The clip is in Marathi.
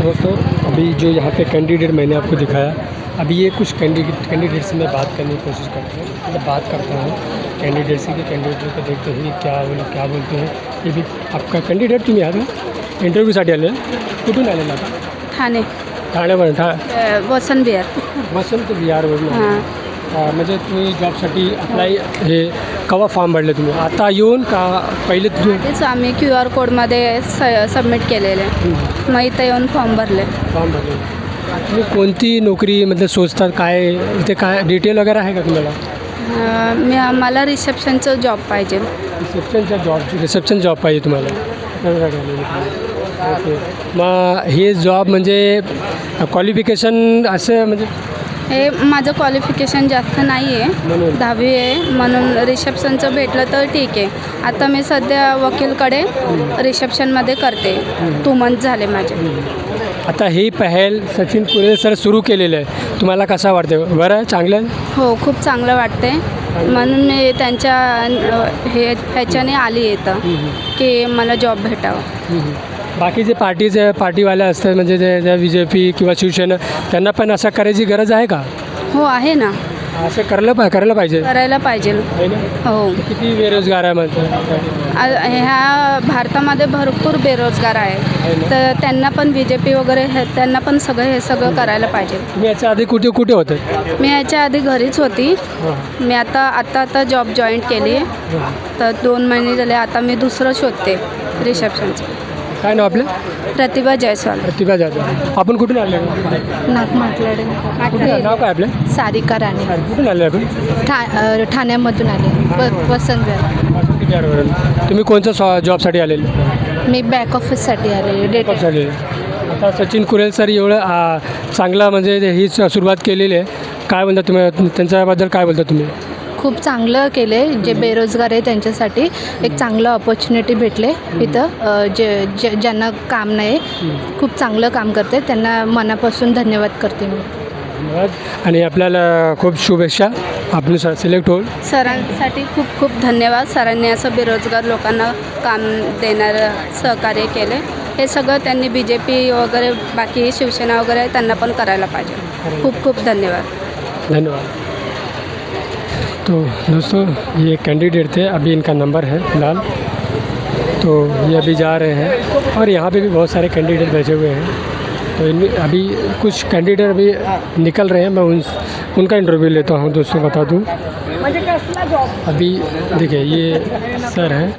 दोस्तों अभी जो यहाँ पे कैंडिडेट मैंने आपको दिखाया, अभी ये कुछ कैंडिडेट से मैं बात करने की कोशिश करता हूँ, मतलब बात करता हूँ कैंडिडेट से कि कैंडिडेट को देखते हुए क्या बोलते हैं। ये भी आपका कैंडिडेट तुम्ही आहात का इंटरव्ह्यूसाठी आले, कुठून आलेला आता? ठाणे ठाण्यावरून वसंत बिहार. वसंत बिहारवरून हां. म्हणजे तुम्ही जॉबसाठी अप्लाय हे केव्हा फॉर्म भरले तुम्ही? आता येऊन का पहिले तुम्ही तेच आम्ही QR कोडमध्ये सबमिट केलेले, मग इथं येऊन फॉर्म भरले. फॉर्म भरले? तुम्ही कोणती नोकरी मतलब सोचतात, काय इथे काय डिटेल वगैरे आहे का तुम्हाला? मला रिसेप्शनचं जॉब पाहिजे. रिसेप्शन जॉब पाहिजे तुम्हाला? ओके. मग हे जॉब म्हणजे क्वालिफिकेशन असं म्हणजे हे माझं क्वालिफिकेशन जास्त नाही आहे, म्हणून 10वी आहे, म्हणून रिसेप्शनचं भेटलं तर ठीक आहे. आता मी सध्या वकीलकडे रिसेप्शनमध्ये करते. 2 मंथ झाले माझे. आता ही पहल सचिन कुरेल सर सुरू केलेलं आहे, तुम्हाला कसा वाटतं? बरं आहे, चांगलं आहे? हो, खूप चांगलं वाटते, म्हणून मी त्यांच्या ह्याच्याने आली येतं की मला जॉब भेटावं. बाकीचे पार्टीवाले असतात म्हणजे जे BJP किंवा शिवसेना, त्यांना पण असं करायची गरज आहे का? हो, आहे ना. असं करायला पाहिजे करायला पाहिजे. आहे ना? हो. किती बेरोजगार आहे म्हणतात? ह्या भारतामध्ये भरपूर बेरोजगार आहे, तर त्यांना पण BJP वगैरे त्यांना पण हे सगळं करायला पाहिजे. तुम्ही याच्या आधी कुठे होते? मी याच्या आधी घरीच होती. मी आता जॉब जॉईन केली आहे, तर 2 महिने झाले. आता मी दुसरं शोधते रिसेप्शनचं. काय नाव आपलं? प्रतिभा जयस्वाल. प्रतिभा जाधव. आपण कुठून आले? नागमाटलाडे. नाव काय आपलं? सारिका राणे. कुठून आले आपण? ठाण्यामधून आले. वसंत बिहारवरून. तुम्ही कोणत्या जॉबसाठी आलेले? मी बॅक ऑफिससाठी आले. जॉबसाठी. आता सचिन कुरेल सर एवढं चांगला म्हणजे ही सुरुवात केलेली आहे, काय म्हणता तुम्ही त्यांच्याबद्दल, काय बोलता तुम्ही? खूप चांगलं केले. जे बेरोजगार आहे त्यांच्यासाठी एक चांगलं ऑपॉर्च्युनिटी भेटले इथं. ज्यांना काम नाही, खूप चांगलं काम करते, त्यांना मनापासून धन्यवाद करते मी. धन्यवाद. आणि आपल्याला खूप शुभेच्छा, आपण सिलेक्ट होईल. सरांसाठी खूप खूप धन्यवाद. सरांनी असं बेरोजगार लोकांना काम देणारं सहकार्य केले. हे सगळं त्यांनी BJP वगैरे बाकी शिवसेना वगैरे त्यांना पण करायला पाहिजे. खूप खूप धन्यवाद. धन्यवाद. तो दोस्तों ये कैंडिडेट थे, अभी इनका नंबर है फिलहाल, तो ये अभी जा रहे हैं और यहाँ पे भी बहुत सारे कैंडिडेट बैठे हुए हैं. तो अभी कुछ कैंडिडेट अभी निकल रहे हैं, मैं उनका इंटरव्यू लेता हूँ दोस्तों, बता दूँ. अभी देखिए ये सर हैं.